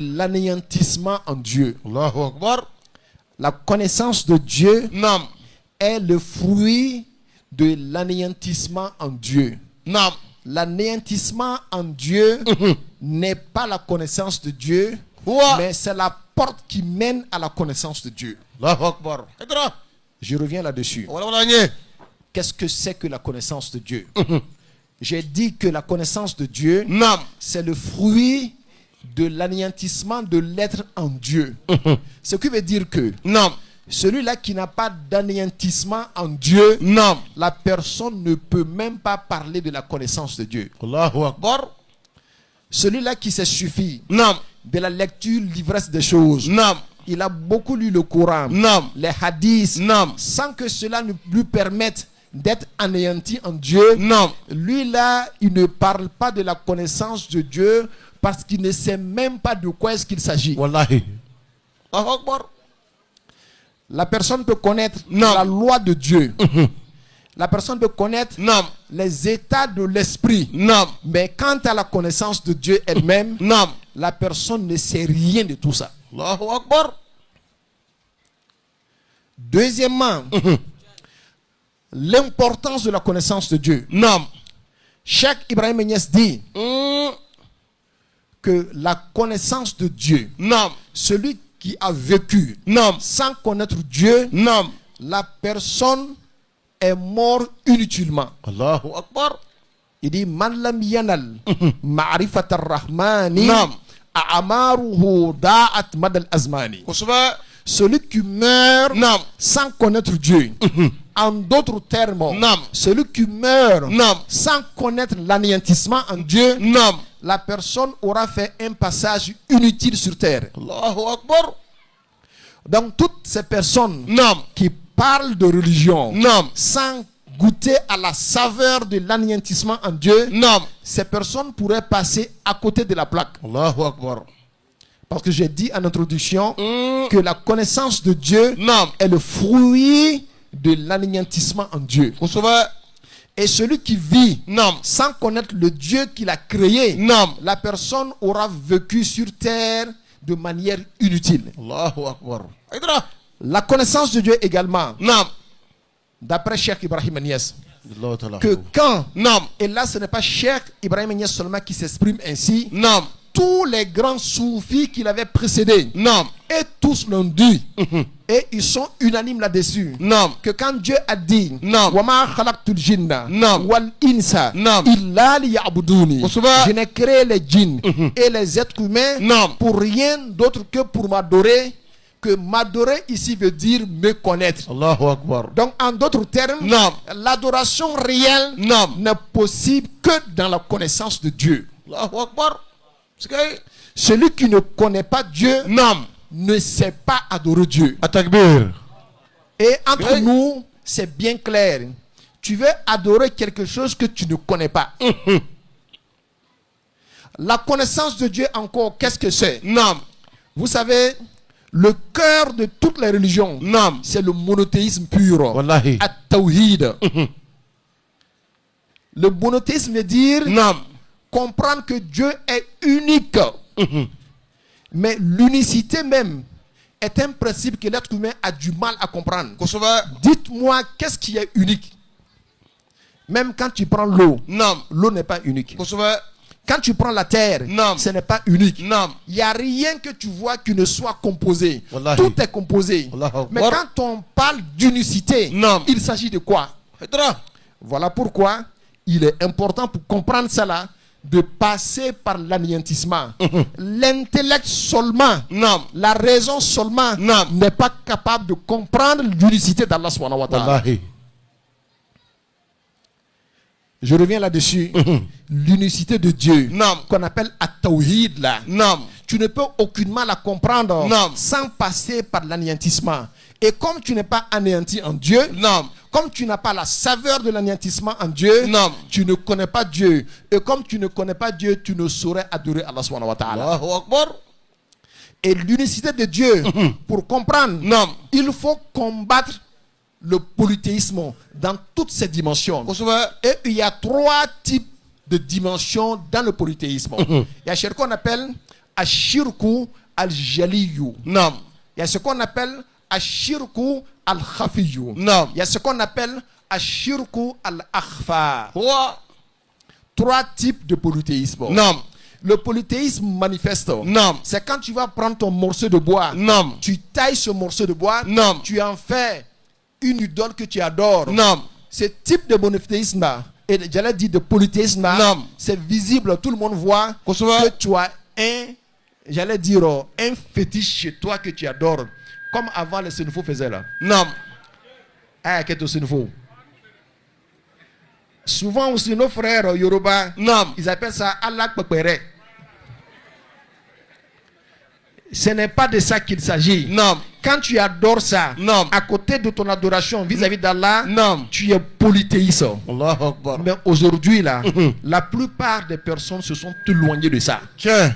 l'anéantissement en Dieu. Allahu Akbar. La connaissance de Dieu Naam. est le fruit de l'anéantissement en Dieu. Naam. L'anéantissement en Dieu n'est pas la connaissance de Dieu, Ouah. mais c'est la porte qui mène à la connaissance de Dieu. Allahu Akbar. Edra. Je reviens là-dessus. Wala wala nye. Qu'est-ce que c'est que la connaissance de Dieu? J'ai dit que la connaissance de Dieu, Naam. c'est le fruit de l'anéantissement de l'être en Dieu. Ce qui veut dire que Naam. celui-là qui n'a pas d'anéantissement en Dieu, Naam. la personne ne peut même pas parler de la connaissance de Dieu. Allahu Akbar. Celui-là qui se suffit Naam. de la lecture, l'ivresse des choses, Naam. il a beaucoup lu le Coran, Naam. les hadiths, Naam. sans que cela ne lui permette d'être anéanti en Dieu. Naam. Lui là, il ne parle pas de la connaissance de Dieu parce qu'il ne sait même pas de quoi est-ce qu'il s'agit. Wallahi. Allahu Akbar. La personne peut connaître Non. la loi de Dieu. La personne peut connaître Naam. les états de l'esprit. Naam. Mais quant à la connaissance de Dieu elle-même, Naam. la personne ne sait rien de tout ça. Allahu Akbar. Deuxièmement, l'importance de la connaissance de Dieu. Naam. Cheikh Ibrahim Niass dit Mm. que la connaissance de Dieu, Naam. celui qui a vécu Naam. sans connaître Dieu, Naam. la personne est mort inutilement. Allahu Akbar. Il dit Man lam yanal ma'rifat ar-rahmani Naam. a'amaruhu da'at madal azmani. Kusuba. Celui qui meurt Naam. sans connaître Dieu. En d'autres termes, Naam. celui qui meurt Naam. sans connaître l'anéantissement en Dieu, Naam. la personne aura fait un passage inutile sur terre. Allahu Akbar. Donc toutes ces personnes Naam. qui parlent de religion Naam. sans goûter à la saveur de l'anéantissement en Dieu, Naam. ces personnes pourraient passer à côté de la plaque. Allahu Akbar. Parce que j'ai dit en introduction Mm. que la connaissance de Dieu Naam. est le fruit de l'anéantissement en Dieu. Kusuba. Et celui qui vit Naam. sans connaître le Dieu qui l'a créé, Naam. la personne aura vécu sur terre de manière inutile. Allahu Akbar. Edra. La connaissance de Dieu également, Naam. d'après Cheikh Ibrahim Niass, Allahu Ta'ala. que quand, Naam. et là ce n'est pas Cheikh Ibrahim Niass seulement qui s'exprime ainsi, Naam. tous les grands soufis qui l'avaient précédé, Naam. et tous l'ont dit, et ils sont unanimes là-dessus, Naam. que quand Dieu a dit Naam. Wama khalaqtul jinna Naam. wal insa Naam. illa liya'buduni, Kusuba. je n'ai créé les djinns et les êtres humains Naam. pour rien d'autre que pour m'adorer, que m'adorer ici veut dire me connaître. Allahu Akbar. Donc en d'autres termes, Naam. l'adoration réelle Naam. n'est possible que dans la connaissance de Dieu. Allahu Akbar. Sikay. Celui qui ne connaît pas Dieu Naam. ne sait pas adorer Dieu. Atakbir. Et entre Oui. nous, c'est bien clair. Tu veux adorer quelque chose que tu ne connais pas. La connaissance de Dieu encore, qu'est-ce que c'est? Naam. Vous savez, le cœur de toutes les religions, Naam. c'est le monothéisme pur. Wallahi. At-tawhid. Le monothéisme veut dire Naam. comprendre que Dieu est unique. Mais l'unicité même est un principe que l'être humain a du mal à comprendre. Kusuba. Dites-moi, qu'est-ce qui est unique? Même quand tu prends l'eau, Naam. l'eau n'est pas unique. Kusuba. Quand tu prends la terre, Non. ce n'est pas unique. Naam. Il n'y a rien que tu vois qui ne soit composé. Wallahi. Tout est composé. Allahu Mais Akbar. quand on parle d'unicité, Non. il s'agit de quoi? Edra. Voilà pourquoi il est important pour comprendre cela de passer par l'anéantissement. L'intellect seulement, Naam. la raison seulement Non. n'est pas capable de comprendre l'unicité d'Allah subhanahu wa ta'ala. Wallahi. Je reviens là-dessus. L'unicité de Dieu, Naam. qu'on appelle At-Tawhid là. Naam. Tu ne peux aucunement la comprendre Non. sans passer par l'anéantissement. Et comme tu n'es pas anéanti en Dieu, Naam. comme tu n'as pas la saveur de l'anéantissement en Dieu, Non. tu ne connais pas Dieu. Et comme tu ne connais pas Dieu, tu ne saurais adorer Allah subhanahu wa ta'ala. Allahu Akbar. Et l'unicité de Dieu, pour comprendre, Naam. il faut combattre le polythéisme dans toutes ses dimensions. Kusuba. Et il y a trois types de dimensions dans le polythéisme. Il y a ce qu'on appelle ashirku al-jaliyu. Naam. Il y a ce qu'on appelle ashirku al-khafiyu. Naam. Il y a ce qu'on appelle ashirku al-akhfa. Huwa. 3 types de polythéisme. Naam. Le polythéisme manifeste, Naam. c'est quand tu vas prendre ton morceau de bois, Naam. tu tailles ce morceau de bois, Naam. tu en fais une idole que tu adores. Naam. Ce type de monothéisme, et j'allais dire de polythéisme, Naam. c'est visible, tout le monde voit Kosovo. que tu as j'allais dire, un fétiche chez toi que tu adores, comme avant les Sénéfaux faisaient là. Naam. Ah, qu'est-ce que Sénéfaux? Souvent aussi nos frères Yoruba, Naam. ils appellent ça Allah Pepere. Ce n'est pas de ça qu'il s'agit. Naam. Quand tu adores ça, Naam. à côté de ton adoration vis-à-vis d'Allah, Naam. tu es polythéiste. Allahu Akbar. Mais aujourd'hui, là, la plupart des personnes se sont éloignées de ça. Tiens.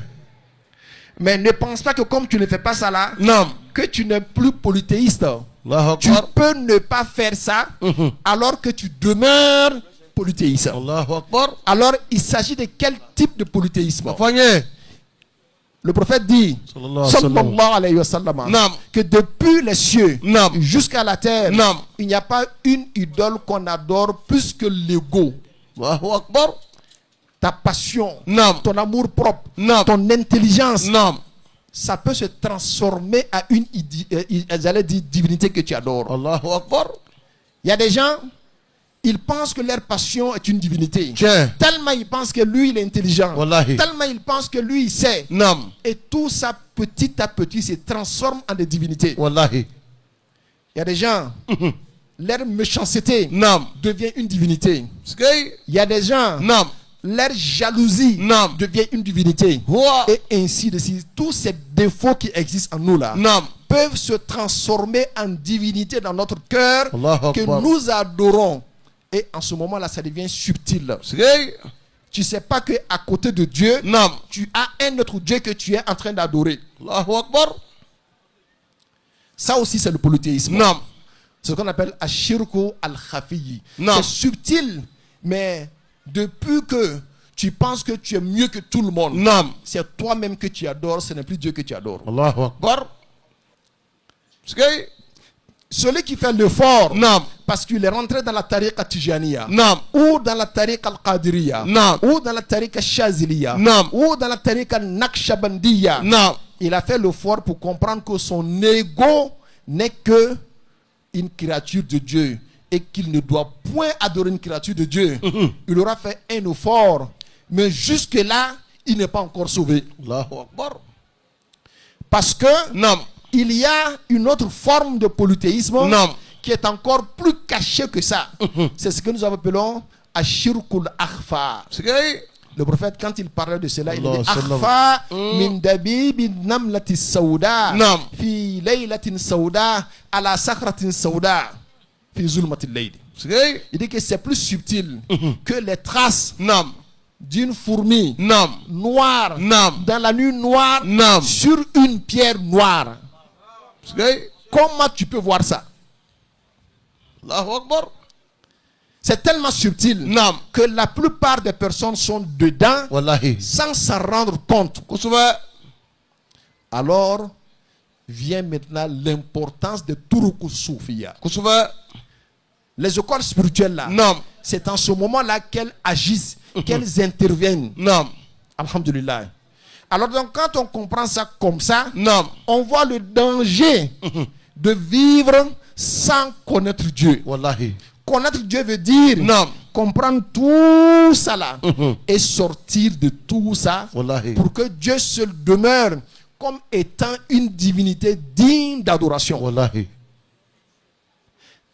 Mais ne pense pas que comme tu ne fais pas ça là, Naam. que tu n'es plus polythéiste. Allahu Tu Akbar. peux ne pas faire ça alors que tu demeures polythéiste. Allahu Akbar. Alors, il s'agit de quel type de polythéisme? Fanye. Le prophète dit, Sallallahu alayhi wa sallam. sallallahu alayhi wa sallam, Naam. que depuis les cieux Naam. jusqu'à la terre, Naam. il n'y a pas une idole qu'on adore plus que l'ego, Allahu Akbar. ta passion, Naam. ton amour propre, Naam. ton intelligence. Naam. Ça peut se transformer à une j'allais dire, divinité que tu adores. Allahu Akbar. Il y a des gens, ils pensent que leur passion est une divinité. Tiens. Tellement ils pensent que lui, il est intelligent. Wallahi. Tellement ils pensent que lui, il sait. Naam. Et tout ça, petit à petit, se transforme en des divinités. Wallahi. Il y a des gens, leur méchanceté Naam. devient une divinité. Skay. Il y a des gens, Naam. leur jalousie Naam. devient une divinité. Huwa. Et ainsi de suite. Tous ces défauts qui existent en nous là Naam. peuvent se transformer en divinité dans notre cœur Allahu que Akbar. nous adorons. Et en ce moment-là, ça devient subtil. Skay. Tu ne sais pas qu'à côté de Dieu, Naam. tu as un autre Dieu que tu es en train d'adorer. Allahu Akbar. Ça aussi, c'est le polythéisme. Naam. C'est ce qu'on appelle Ashirku al-Khafiyi. Non. C'est subtil, mais depuis que tu penses que tu es mieux que tout le monde, Naam. c'est toi-même que tu adores, ce n'est plus Dieu que tu adores. Allahu Akbar. Skay. Celui qui fait l'effort, Naam. parce qu'il est rentré dans la tariqa Tijaniya, Naam. ou dans la tariqa al-Qadiriya, Naam. ou dans la tariqa Shaziliya, Naam. ou dans la tariqa Naqshbandiya, Naam. il a fait l'effort pour comprendre que son ego n'est que une créature de Dieu et qu'il ne doit point adorer une créature de Dieu. Il aura fait un effort, mais jusque-là, il n'est pas encore sauvé. Allahu Akbar. Parce que Naam. il y a une autre forme de polythéisme Naam. qui est encore plus cachée que ça. C'est ce que nous appelons Ashirkul Akhfa. Skay. Le prophète, quand il parlait de cela, il Allah dit sallam. Akhfa min dabibin namlati sauda Naam. fi laylatin sauda ala sakratin sauda fi zulmatil layl. Skay. Il dit que c'est plus subtil que les traces Naam. d'une fourmi Naam. noire Naam. dans la nuit noire Naam. sur une pierre noire. Skay. Comment tu peux voir ça? Allahu Akbar. C'est tellement subtil Naam. que la plupart des personnes sont dedans Wallahi. sans s'en rendre compte. Kosovo. Alors vient maintenant l'importance de Turuku Soufia. Kosovo. Les écoles spirituelles là, Naam. c'est en ce moment-là qu'elles agissent, qu'elles interviennent. Naam. Alhamdulillah. Alors donc quand on comprend ça comme ça, Naam. on voit le danger de vivre sans connaître Dieu. Wallahi. Connaître Dieu veut dire Naam. comprendre tout ça là et sortir de tout ça Wallahi. pour que Dieu seul demeure comme étant une divinité digne d'adoration. Wallahi.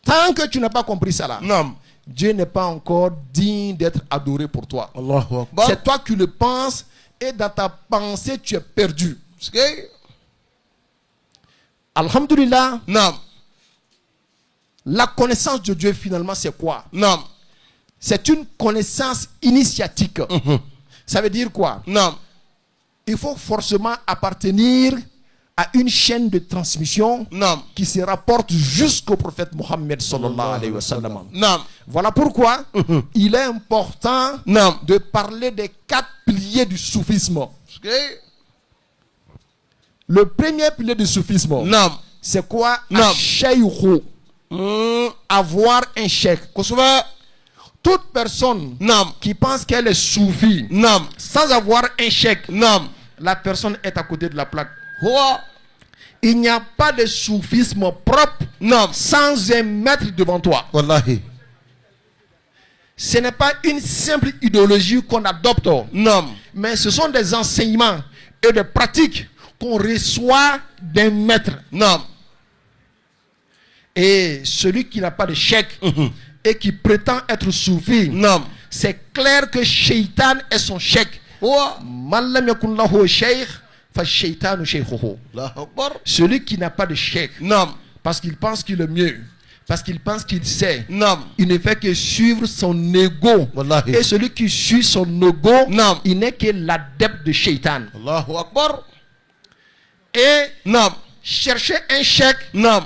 Tant que tu n'as pas compris ça là, Naam. Dieu n'est pas encore digne d'être adoré pour toi. Allahu Akbar. C'est toi qui le penses et dans ta pensée tu es perdu. Skay. Alhamdulillah, Naam. la connaissance de Dieu finalement c'est quoi? Naam. C'est une connaissance initiatique. Ça veut dire quoi? Naam. Il faut forcément appartenir à une chaîne de transmission Naam. qui se rapporte jusqu'au prophète Mohammed sallallahu alayhi wa sallam. Naam. Voilà pourquoi il est important Naam. de parler des 4 piliers du soufisme. Skay. Le premier pilier du soufisme, Naam. c'est quoi? Non. Ash-shaykhu. Avoir un cheikh. Kusuba. Toute personne Naam. qui pense qu'elle est soufi Naam. sans avoir un cheikh, Naam. la personne est à côté de la plaque. Huwa. Il n'y a pas de soufisme propre Naam. sans un maître devant toi. Wallahi. Ce n'est pas une simple idéologie qu'on adopte, Naam. mais ce sont des enseignements et des pratiques qu'on reçoit d'un maître. Naam. Et celui qui n'a pas de cheikh et qui prétend être soufi, Naam. c'est clair que Shaitan est son cheikh. Huwa. Man lam yakun lahu shaykh, fa shaitanu shaykhuhu. Allahu Akbar. Celui qui n'a pas de cheikh, Naam. parce qu'il pense qu'il est mieux, parce qu'il pense qu'il sait, Naam. il ne fait que suivre son ego. Wallahi. Et celui qui suit son ego, Naam. il n'est que l'adepte de Shaitan. Allahu Akbar. Et Naam. chercher un cheikh Naam.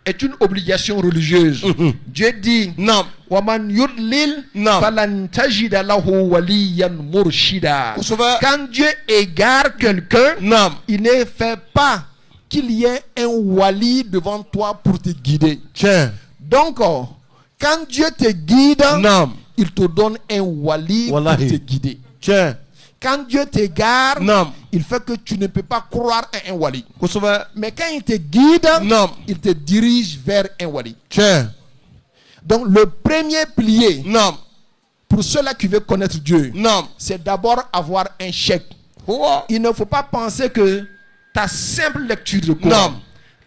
est une obligation religieuse. Dieu dit Naam. Waman yudlil Non. falan tajida lahu waliyan murshida. Kusuba. Quand Dieu égare quelqu'un, Naam. il ne fait pas qu'il y ait un wali devant toi pour te guider. Tiens. Donc, quand Dieu te guide, Naam. il te donne un wali Wallahi. pour te guider. Tiens. Quand Dieu t'égare, Naam. il fait que tu ne peux pas croire à un wali. Kusuba. Mais quand il te guide, Naam. il te dirige vers un wali. Tiens. Donc le premier pilier Naam. pour ceux-là qui veulent connaître Dieu, Naam. c'est d'abord avoir un cheikh. Huwa. Il ne faut pas penser que ta simple lecture de Coran, Non.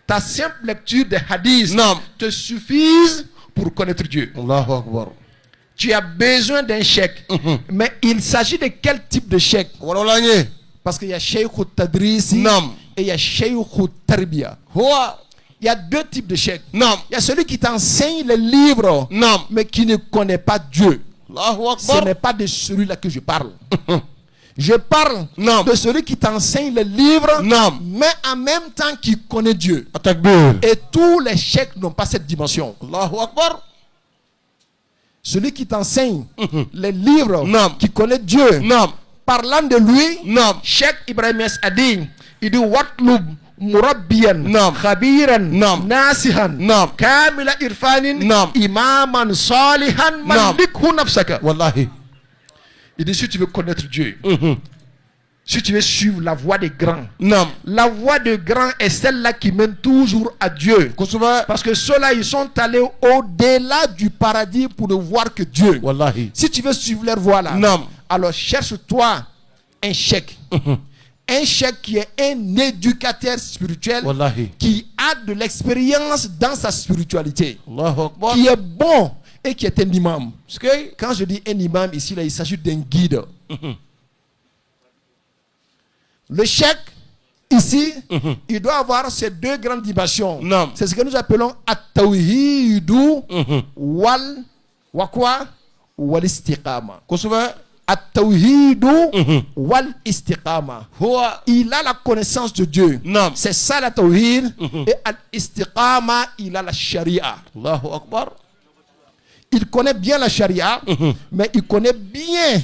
ta simple lecture des hadiths Non. te suffisent pour connaître Dieu. Allahu Akbar. Tu as besoin d'un cheikh. Mais il s'agit de quel type de cheikh? Warolanye. Parce qu'il y a cheikh tadrisi Non. et il y a cheikh tarbiya. Huwa. Il y a deux types de cheikh. Naam. Il y a celui qui t'enseigne les livres, Naam. mais qui ne connaît pas Dieu. Allahu Ce Akbar. n'est pas de celui-là que je parle. Je parle Non. de celui qui t'enseigne les livres, Non. mais en même temps qui connaît Dieu. Atakbir. Et tous les cheikhs n'ont pas cette dimension. Allahu Akbar. Celui qui t'enseigne les livres, Non. qui connaît Dieu, Naam. parlant de lui, Naam. Cheikh Ibrahim a dit, il dit Watlub murabbiyan, Non. khabiran, Non. nasihan, Non. kamila irfanin, Non. imaman salihan, malikhu nafsaka. Wallahi. Il dit si tu veux connaître Dieu, si tu veux suivre la voie des grands, Naam. la voie des grands est celle-là qui mène toujours à Dieu. Kusuba. Parce que ceux-là, ils sont allés au-delà du paradis pour ne voir que Dieu. Wallahi. Si tu veux suivre leur voie là, Non. alors cherche-toi un cheikh. Un cheikh qui est un éducateur spirituel, Wallahi. qui a de l'expérience dans sa spiritualité, Allahu Akbar. qui est bon et qui est un imam. Skay. Quand je dis un imam ici, là, il s'agit d'un guide. Le cheikh, ici, il doit avoir ces deux grandes dimensions. Non. C'est ce que nous appelons at-tawhidu wal quoi? Wal istiqama. Kusuba. At-tawhidu wal istiqama. Huwa. Il a la connaissance de Dieu. Non. C'est ça la tawhid. Et al-istiqama, il a la sharia. Allahu Akbar. Il connaît bien la charia, mais il connaît bien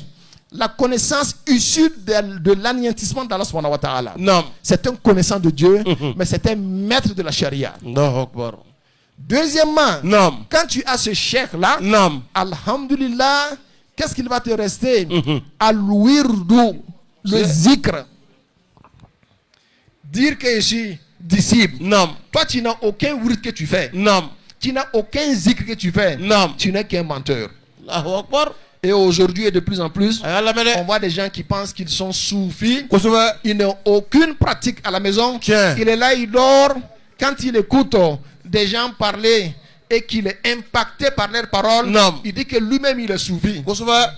la connaissance issue de l'anéantissement d'Allah subhanahu wa ta'ala. Naam. C'est un connaissant de Dieu, mais c'est un maître de la charia. Allahu Akbar. Deuxièmement, Naam. quand tu as ce cheikh-là, Naam. alhamdulillah, qu'est-ce qu'il va te rester? Al-wirdu, le zikr. Dire que je suis disciple. Naam. Toi, tu n'as aucun wird que tu fais. Naam. Tu n'as aucun zikr que tu fais. Naam. Tu n'es qu'un menteur. Allahu Akbar. Et aujourd'hui, et de plus en plus, Ayala mele. on voit des gens qui pensent qu'ils sont soufis. Kusuba. Ils n'ont aucune pratique à la maison. Tiens. Il est là, il dort. Quand il écoute des gens parler et qu'il est impacté par leurs paroles, Non. il dit que lui-même, il est soufi. Kusuba.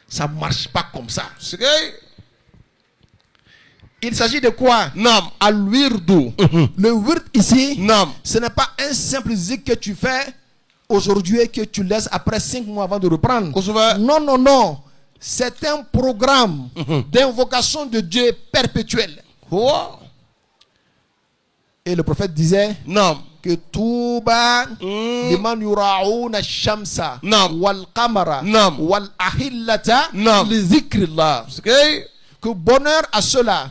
Ça ne marche pas comme ça. Skay. Il s'agit de quoi? Naam. Al-wirdu. Le wird ici, Naam. ce n'est pas un simple zik que tu fais aujourd'hui et que tu laisses après 5 mois avant de reprendre. Kusuba. Non, non, non. C'est un programme d'invocation de Dieu perpétuel. Huwa. Et le prophète disait Naam. que Touba liman yura'una shamsa Naam. wal qamara Naam. wal ahillata Naam. li zikrillah. Skay. Que bonheur à ceux-là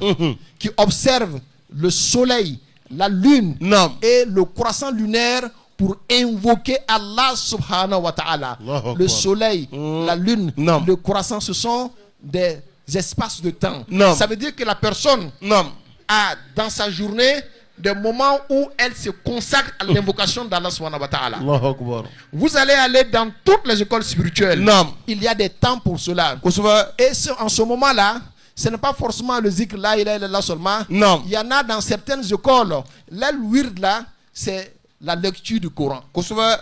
qui observent le soleil, la lune Naam. et le croissant lunaire pour invoquer Allah subhanahu wa ta'ala. Allahu Akbar. Le soleil, la lune, Naam. le croissant, ce sont des espaces de temps. Naam. Ça veut dire que la personne Naam. a dans sa journée des moments où elle se consacre à l'invocation d'Allah subhanahu wa ta'ala. Allahu Akbar. Vous allez aller dans toutes les écoles spirituelles. Naam. Il y a des temps pour cela. Kusuba. Et en ce moment-là, ce n'est pas forcément le zikr là, il est là seulement. Non. Il y en a dans certaines écoles. Là, le wird là, c'est la lecture du Coran. Kusuba.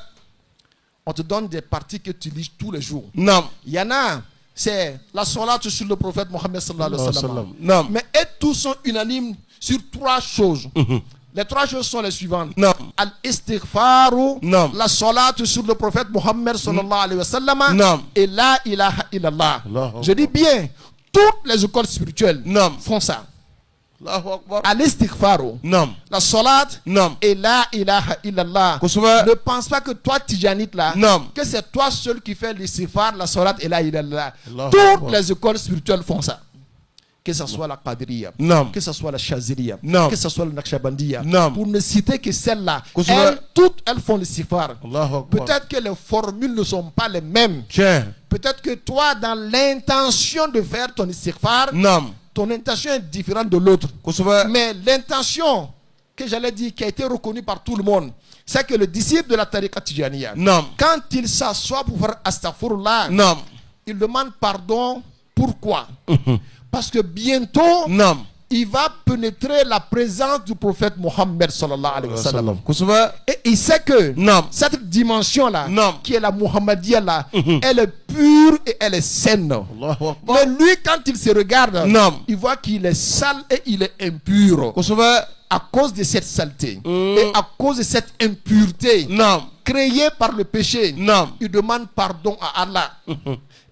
On te donne des parties que tu lis tous les jours. Naam. Il y en a, c'est la salat sur le prophète Mohammed sallallahu alayhi wa sallam. Naam. Mais et tous sont unanimes sur trois choses. Les trois choses sont les suivantes. Naam. Al-istighfaru, Naam. la salat sur le prophète Mohammed sallallahu alayhi wa sallam, Naam. et la ilaha illallah. Allahu Je dis bien, toutes les écoles spirituelles Naam. font ça. Allahu Akbar. Al-istighfaru, Naam. la salat Naam. et la ilaha illallah. Kusuba. Ne pense pas que toi, Tijanite là, Naam. que c'est toi seul qui fais l'istighfar, la salat et la ilaha illallah. Allahu Toutes Akbar. les écoles spirituelles font ça. Que ce soit la Qadiriya, Naam. que ce soit la Chaziliya, Naam. que ce soit la Naqshbandiya, Naam. pour ne citer que celles-là, Kusuba. toutes elles font l'istighfar. Allahu Akbar. Peut-être que les formules ne sont pas les mêmes. Tiens. Peut-être que toi, dans l'intention de faire ton istighfar, Naam. ton intention est différente de l'autre. Kusuba. Mais l'intention que j'allais dire, qui a été reconnue par tout le monde, c'est que le disciple de la tariqa Tijaniya, Naam. quand il s'assoit pour faire astaghfirullah, Naam. il demande pardon. Pourquoi? Parce que bientôt, Naam. il va pénétrer la présence du prophète Mohammed sallallahu alayhi wa sallam. Kusuba. Et il sait que Naam. cette dimension-là, Naam. qui est la Muhammadiyya là, elle est pure et elle est saine. Allahu Akbar. Mais lui, quand il se regarde, Naam. il voit qu'il est sale et il est impur. Kusuba. À cause de cette saleté et à cause de cette impureté Naam. créée par le péché, Naam. il demande pardon à Allah.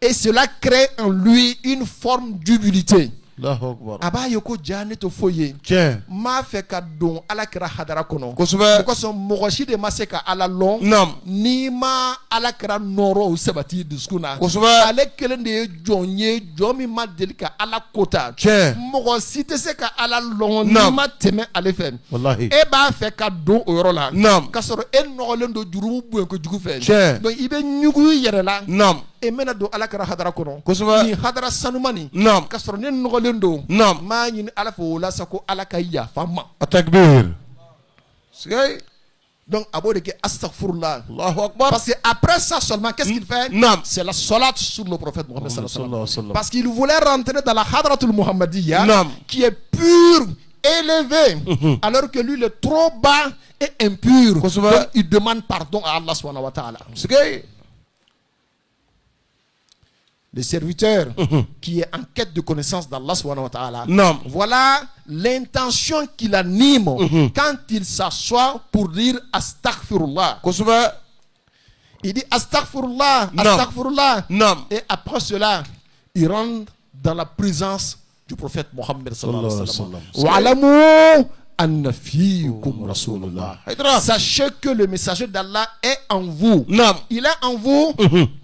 Et cela crée en lui une forme d'humilité. Allahu Akbar. Aba yoko jane to foye. Tiens. Ma fe ka don ala kira hadara kono. Kusuba. Because mɔgɔ si de ma se ka ala lɔn. Naam. Ni ma ala kira nɔrɔ o sabati dusukun na. Kosɛbɛ. Ale kelen de ye jɔn ye jɔn min ma deli ka ala kota. Tiɲɛ. Mɔgɔ si tɛ se ka ala lɔn ni Naam. ma tɛmɛ ale fɛ. Wallahi. E b'a fɛ ka don o yɔrɔ la. Naam. K'a sɔrɔ e nɔgɔlen don jurumu bonya kojugu fɛ. Tiɲɛ. Donc i bɛ ɲugu i yɛrɛ la. Naam. E mɛna don ala kira hadara kɔnɔ. Kosɛbɛ. Nin hadara sanuma nin. Naam. K'a sɔrɔ ne nɔgɔlen don. Naam. M'a ɲini ala fɛ o la sa ko ala ka yafa n ma. Atakbir. Sigay. Donc a b'o de kɛ astaghfirullah. Allahu Akbar. Parce que après ça seulement, qu'est-ce qu'il fait? Naam. C'est la salat sur le prophète Mohammed sallallahu alayhi wa sallam. sallam. Parce qu'il voulait rentrer dans la hadratul Muhammadiyya, Naam. qui est pure, élevée, alors que lui il est trop bas et impur. Kosɛbɛ. Donc il demande pardon à Allah subhanahu wa ta'ala. Sigay. Le serviteur qui est en quête de connaissance d'Allah subhanahu wa ta'ala. Naam. Voilà l'intention qu'il anime quand il s'assoit pour dire astaghfirullah. Kosɛbɛ. Il dit astaghfirullah, Naam. astaghfirullah. Naam. Et après cela, il rentre dans la présence du prophète Mohammed sallallahu alayhi wa sallam. Sallallahu Wa alamu anna fiikum rasulullah. Haydara. Sachez que le messager d'Allah est en vous. Naam. Il est en vous.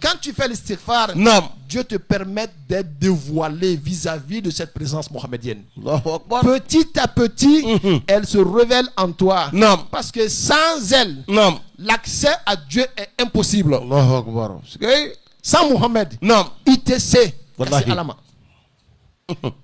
Quand tu fais l'istighfar, Naam. Dieu te permet d'être dévoilé vis-à-vis de cette présence mohammedienne. Allahu Akbar. Petit à petit, elle se révèle en toi. Naam. Parce que sans elle, Naam. l'accès à Dieu est impossible. Allahu Akbar. Sigay. Sans Mohammed, Naam. ITC, Wallahi. c'est Alama.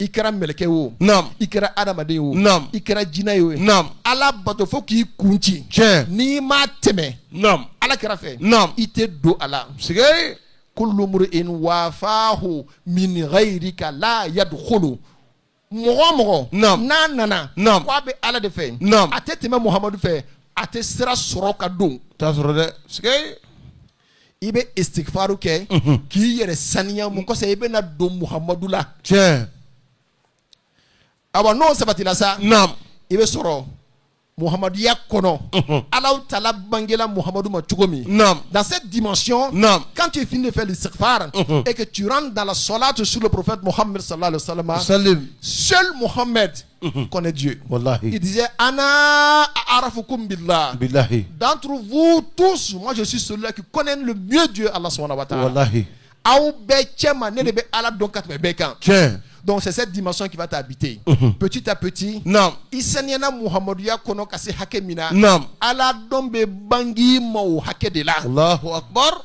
I kɛra mɛlɛkɛ wo, Naam. i kɛra adamaden wo, Naam. i kɛra jinɛ ye wo, Naam. ala bato fo k'i kun ci. Tiɲɛ. N'i ma tɛmɛ Naam. ala kɛra fɛ, Naam. i tɛ don a la. Sigay. kullu mri'in wafahu min ghayrika la yadkhulu. Mɔgɔ o mɔgɔ Naam. n'a nana Naam. k'a bɛ ala de fɛ, Naam. a tɛ tɛmɛ Muhamadu fɛ, a tɛ sira sɔrɔ ka don. T'a sɔrɔ dɛ. Sigay. I bɛ istighfaru kɛ k'i yɛrɛ saniya mun kɔsɛ i bɛna don Muhamadu la. Tiɲɛ. Awa n'o sabatila sa, Naam. i bɛ sɔrɔ Muhammadiya kɔnɔ Allahu Taala bangela Muhammadu ma cogo min. Naam. Dans cette dimension, Naam. quand tu finis de faire l'istighfar et que tu rentres dans la salat sur le prophète Mohammed sallallahu alayhi wa sallam, Salim. seul Mohammed connaît Dieu. Wallahi. Il disait Ana a'arafukum billah. Billahi. D'entre vous tous, moi je suis celui-là qui connaît le mieux Dieu, Allah subhanahu wa ta'ala. Wallahi. Aw bɛɛ cɛ ma ne de bɛ ala dɔn ka tɛmɛ bɛɛ kan. Tiɲɛ. Donc c'est cette dimension qui va t'habiter. Petit à petit. Naam. Isaniana Muhammadu ya kono kase hake mina. Naam. Ala dombe bangi mo hake de la. Allahu Akbar.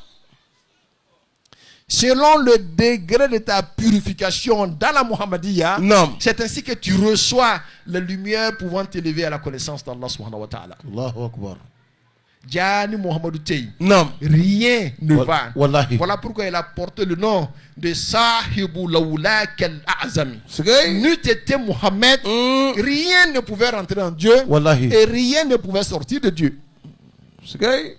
Selon le degré de ta purification dans la Muhammadiyya, Naam. c'est ainsi que tu reçois la lumière pouvant t'élever à la connaissance d'Allah subhanahu wa ta'ala. Allahu Akbar. Jani Muhammadu Tei. Naam. Rien ne va. Wallahi. Voilà pourquoi il a porté le nom de Sahibu Lawlak al-A'zami. Sigay. N'eût été Muhammad, rien ne pouvait rentrer en Dieu. Wallahi. Et rien ne pouvait sortir de Dieu. Sigay.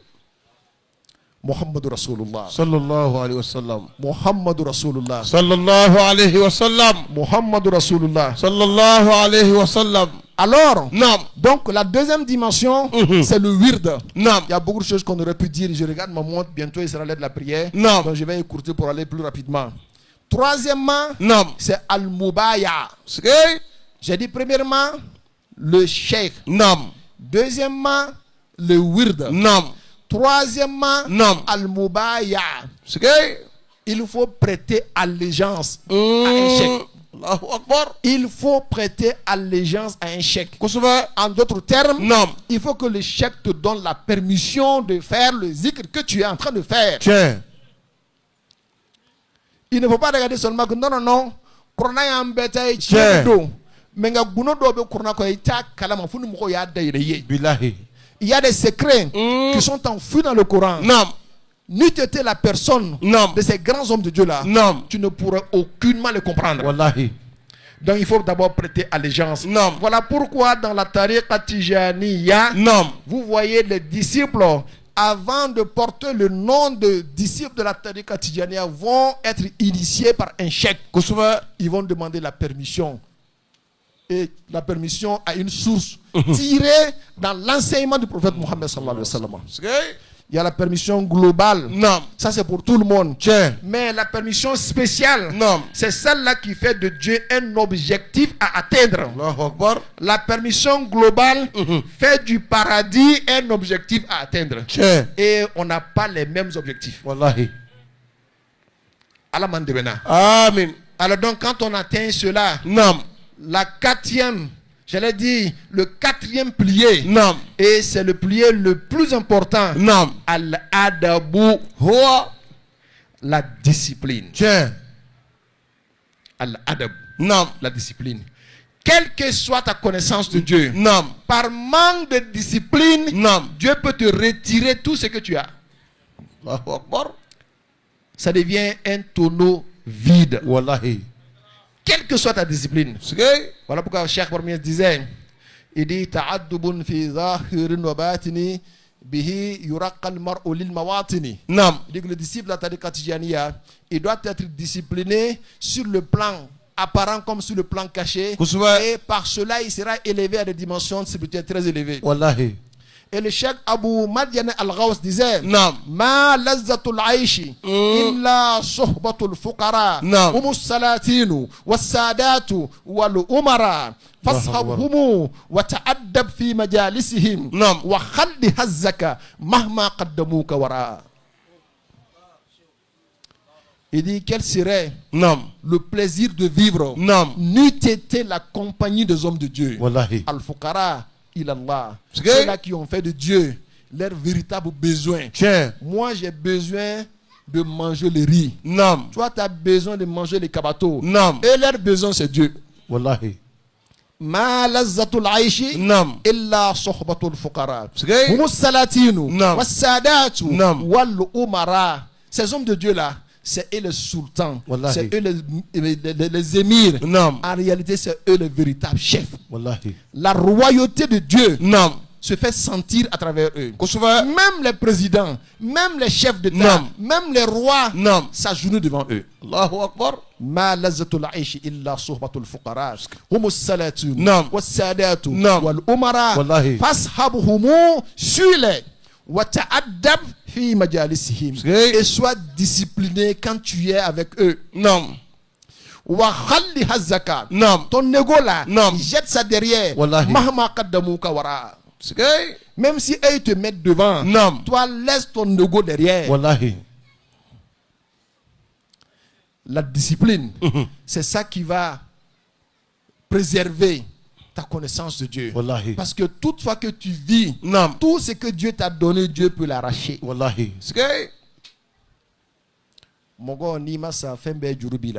Muhammadu Rasulullah. Sallallahu alayhi wa sallam. Muhammadu Rasulullah. Sallallahu alayhi wa sallam. Muhammadu Rasulullah. Sallallahu alayhi wa sallam. Alors, Naam. donc la deuxième dimension, c'est le wird. Naam. Il y a beaucoup de choses qu'on aurait pu dire. Je regarde ma montre, bientôt il sera l'heure de la prière. Naam. Donc je vais écourter pour aller plus rapidement. Troisièmement, Naam. c'est Al-Mubaya. Sigay. J'ai dit premièrement, le sheikh. Naam. Deuxièmement, le wird. Naam. Troisièmement, Naam. Al-Mubaya. Sigay. Il faut prêter allégeance à un cheikh. Allahu Akbar. Il faut prêter allégeance à un cheikh. Kusuba. En d'autres termes, Naam. il faut que le cheikh te donne la permission de faire le zikr que tu es en train de faire. Tiens. Il ne faut pas regarder seulement que non, non, non. Corona est embêté. Tiens. Mais Billahi. il y a des secrets qui sont enfouis dans le Coran. Naam. N'eût été la personne Naam. de ces grands hommes de Dieu là, Naam. tu ne pourrais aucunement les comprendre. Wallahi. Donc il faut d'abord prêter allégeance. Naam. Voilà pourquoi dans la tariqa Tijaniya, Naam. vous voyez les disciples, avant de porter le nom de disciples de la tariqa Tijaniya, vont être initiés par un cheikh. Kusuba. Ils vont demander la permission. Et la permission a une source tirée dans l'enseignement du prophète Mohammed sallallahu alayhi wa sallam. Sigay. Il y a la permission globale. Naam. Ça c'est pour tout le monde. Tiens. Mais la permission spéciale, Naam. c'est celle-là qui fait de Dieu un objectif à atteindre. Allahu Akbar. La permission globale fait du paradis un objectif à atteindre. Tiens. Et on n'a pas les mêmes objectifs. Wallahi. Allah mandebena. Amin. Alors donc quand on atteint cela, Naam. la quatrième, j'allais dire le quatrième pilier, Naam. et c'est le pilier le plus important, Naam. Al-Adabu, Huwa. la discipline. Tiens. Al-Adab, Naam. la discipline. Quelle que soit ta connaissance de Dieu, Naam. par manque de discipline, Naam. Dieu peut te retirer tout ce que tu as. Allahu Akbar. Ça devient un tonneau vide. Wallahi. Quelle que soit ta discipline. Sigay. Voilà pourquoi le Cheikh Barmiez disait, il dit ta'addubun fi zahirin wa batini bihi yuraqqa al-mar'u lil mawatini. Naam. Il dit que le disciple de la tariqa Tijaniya, il doit être discipliné sur le plan apparent comme sur le plan caché. Kusuba. Et par cela, il sera élevé à des dimensions spirituelles très élevées. Wallahi. Et le Cheikh Abu Madiane Al-Ghaus disait, Naam. Ma lazzatul aishi illa suhbatul fuqara Naam. umus salatinu wassadatu wal umara fashabhumu wa ta'addab fi majalisihim Naam. wa khalli hazzaka mahma qaddamuka wara. Il dit quel serait Naam. le plaisir de vivre Naam. n'eût été la compagnie des hommes de Dieu. Wallahi. Al-Fuqara ilallah. Sigay. Ceux-là qui ont fait de Dieu leur véritable besoin. Tiens. Moi, j'ai besoin de manger le riz. Naam. Toi, tu as besoin de manger les kabatos. Naam. Et leur besoin, c'est Dieu. Wallahi. Ma lazzatul aishi Naam. illa sohbatul fuqara. Sigay. Humus salatinu Naam. wassadatu Naam. wal umara. Ces hommes de Dieu là, c'est eux les sultans. Wallahi. C'est eux les émirs. Naam. En réalité, c'est eux les véritables chefs. Wallahi. La royauté de Dieu Naam. se fait sentir à travers eux. Kusuba. Même les présidents, même les chefs d'État, Naam. même les rois Naam. s'agenouillent devant eux. Allahu Akbar. Ma lazzatul aishi illa suhbatul fuqara humus salatu Naam. wassadatu Naam. wal umara Wallahi. fashabhumu suis-les wa ta'addab fi majalisihim Sigay. et sois discipliné quand tu es avec eux. Naam. Wa khalli hazzaka, Naam. ton ego là, Naam. jette ça derrière. Wallahi. Mahma qaddamuka wara. Sigay. Même si eux ils te mettent devant, Naam. toi laisse ton ego derrière. Wallahi. La discipline, c'est ça qui va préserver ta connaissance de Dieu. Wallahi. Parce que toutefois que tu vis, Naam. tout ce que Dieu t'a donné, Dieu peut l'arracher. Wallahi. Skay. Mogo ni masa fembe jurubi la.